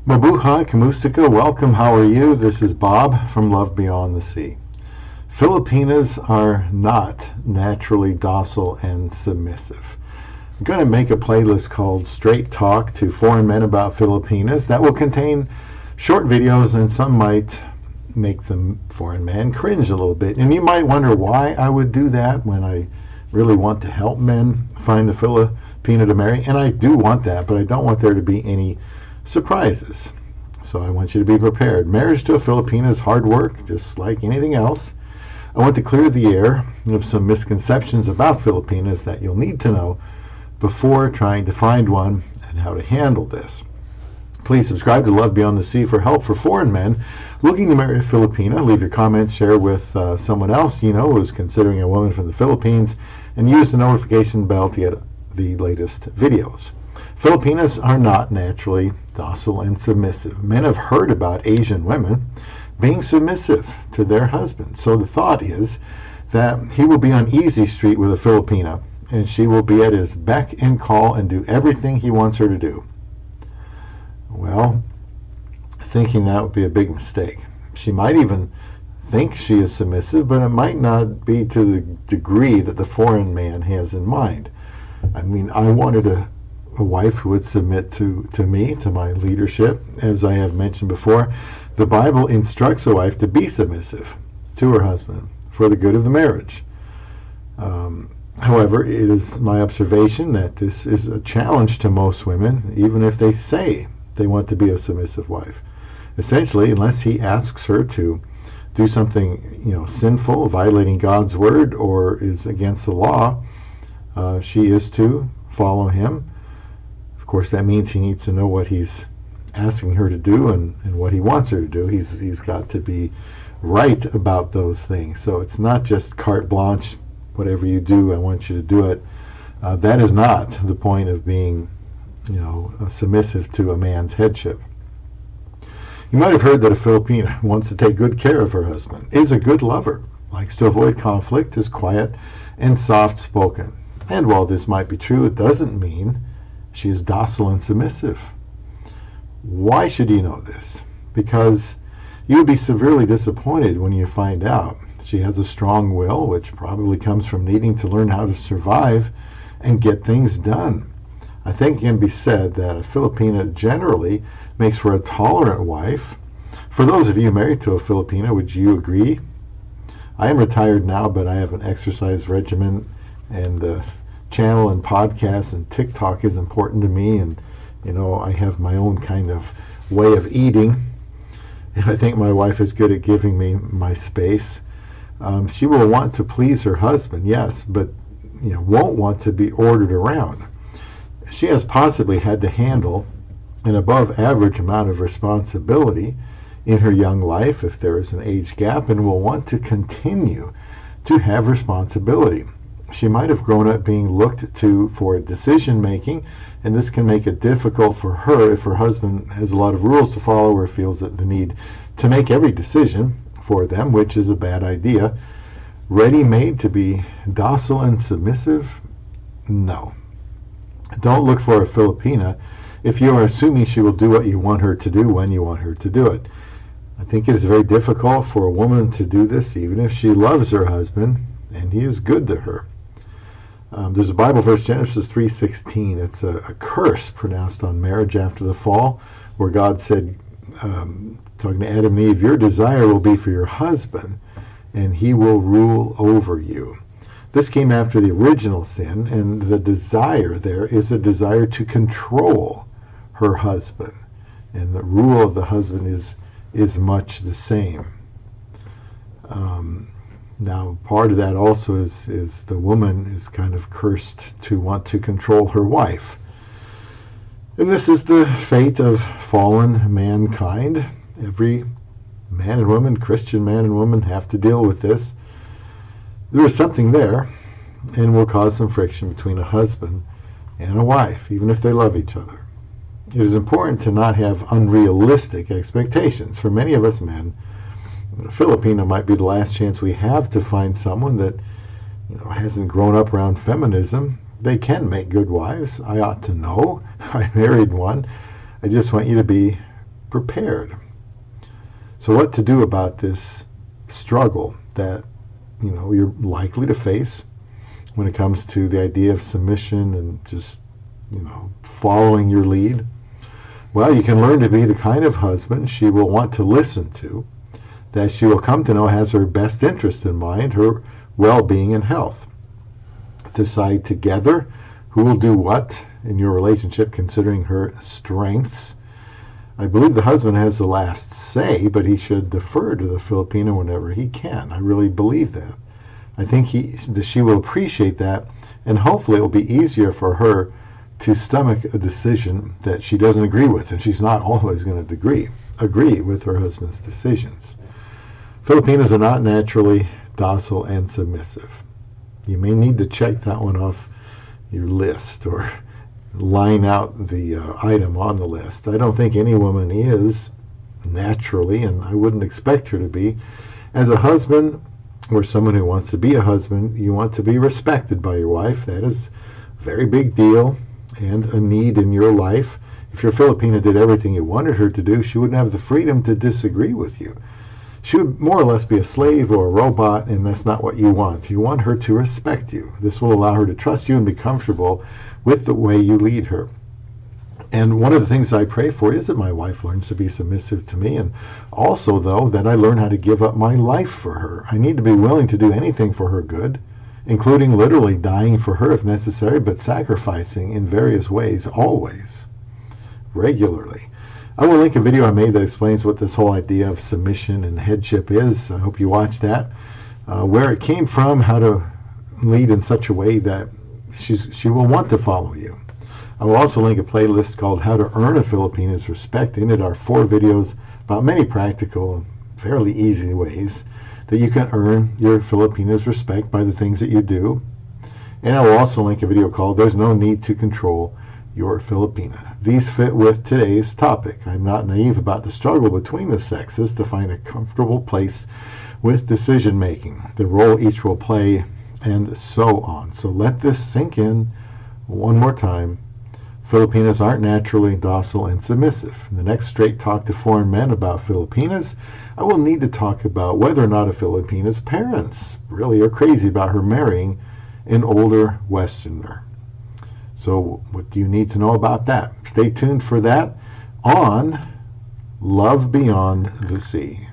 Mabuhay, Kamustika, welcome. How are you? This is Bob from Love Beyond the Sea. Filipinas are not naturally docile and submissive. I'm going to make a playlist called Straight Talk to Foreign Men About Filipinas that will contain short videos, and some might make the foreign man cringe a little bit. And you might wonder why I would do that when I really want to help men find a Filipina to marry. And I do want that, but I don't want there to be any surprises. So I want you to be prepared. Marriage to a Filipina is hard work, just like anything else. I want to clear the air of some misconceptions about Filipinas that you'll need to know before trying to find one and how to handle this. Please subscribe to Love Beyond the Sea for help for foreign men looking to marry a Filipina. Leave your comments, share with someone else you know who's considering a woman from the Philippines, and use the notification bell to get the latest videos. Filipinas are not naturally docile and submissive. Men have heard about Asian women being submissive to their husbands. So the thought is that he will be on easy street with a Filipina, and she will be at his beck and call and do everything he wants her to do. Well, thinking that would be a big mistake. She might even think she is submissive, but it might not be to the degree that the foreign man has in mind. I mean, I wanted a wife who would submit to me, to my leadership. As I have mentioned before, the Bible instructs a wife to be submissive to her husband for the good of the marriage. However, it is my observation that this is a challenge to most women, even if they say they want to be a submissive wife. Essentially, unless he asks her to do something, sinful, violating God's word, or is against the law, she is to follow him. Of course, that means he needs to know what he's asking her to do and what he wants her to do. He's got to be right about those things. So it's not just carte blanche, whatever you do, I want you to do it. That is not the point of being, submissive to a man's headship. You might have heard that a Filipina wants to take good care of her husband, is a good lover, likes to avoid conflict, is quiet and soft-spoken. And while this might be true, it doesn't mean she is docile and submissive. Why should you know this? Because you would be severely disappointed when you find out she has a strong will, which probably comes from needing to learn how to survive and get things done. I think it can be said that a Filipina generally makes for a tolerant wife. For those of you married to a Filipina, would you agree? I am retired now, but I have an exercise regimen, and the channel and podcasts and TikTok is important to me, and I have my own kind of way of eating, and I think my wife is good at giving me my space. She will want to please her husband, yes, but won't want to be ordered around. She has possibly had to handle an above average amount of responsibility in her young life if there is an age gap, and will want to continue to have responsibility. She might have grown up being looked to for decision making, and this can make it difficult for her if her husband has a lot of rules to follow or feels that the need to make every decision for them, which is a bad idea. Ready-made to be docile and submissive? No. Don't look for a Filipina if you are assuming she will do what you want her to do when you want her to do it. I think it is very difficult for a woman to do this even if she loves her husband and he is good to her. There's a Bible verse, Genesis 3:16. It's a curse pronounced on marriage after the fall, where God said, talking to Adam and Eve, your desire will be for your husband, and he will rule over you. This came after the original sin, and the desire there is a desire to control her husband. And the rule of the husband is much the same. Now, part of that also is the woman is kind of cursed to want to control her wife. And this is the fate of fallen mankind. Every man and woman, Christian man and woman, have to deal with this. There is something there, and will cause some friction between a husband and a wife, even if they love each other. It is important to not have unrealistic expectations. For many of us men, Filipina might be the last chance we have to find someone that hasn't grown up around feminism. They can make good wives. I ought to know. I married one. I just want you to be prepared. So what to do about this struggle that you're likely to face when it comes to the idea of submission and just following your lead? Well, you can learn to be the kind of husband she will want to listen to, that she will come to know has her best interest in mind, her well-being and health. Decide together who will do what in your relationship, considering her strengths. I believe the husband has the last say, but he should defer to the Filipina whenever he can. I really believe that. I think she will appreciate that, and hopefully it will be easier for her to stomach a decision that she doesn't agree with, and she's not always going to agree with her husband's decisions. Filipinas are not naturally docile and submissive. You may need to check that one off your list or line out the item on the list. I don't think any woman is naturally, and I wouldn't expect her to be. As a husband or someone who wants to be a husband, you want to be respected by your wife. That is a very big deal and a need in your life. If your Filipina did everything you wanted her to do, she wouldn't have the freedom to disagree with you. She would more or less be a slave or a robot, and that's not what you want. You want her to respect you. This will allow her to trust you and be comfortable with the way you lead her. And one of the things I pray for is that my wife learns to be submissive to me, and also, though, that I learn how to give up my life for her. I need to be willing to do anything for her good, including literally dying for her if necessary, but sacrificing in various ways, always, regularly. I will link a video I made that explains what this whole idea of submission and headship is. I hope you watch that. Where it came from, how to lead in such a way that she will want to follow you. I will also link a playlist called How to Earn a Filipina's Respect. In it are 4 videos about many practical, fairly easy ways that you can earn your Filipina's respect by the things that you do. And I will also link a video called There's No Need to Control Your Filipina. These fit with today's topic. I'm not naive about the struggle between the sexes to find a comfortable place with decision making, the role each will play, and so on. So let this sink in one more time. Filipinas aren't naturally docile and submissive. In the next Straight Talk to Foreign Men about Filipinas, I will need to talk about whether or not a Filipina's parents really are crazy about her marrying an older Westerner. So what do you need to know about that? Stay tuned for that on Love Beyond the Sea.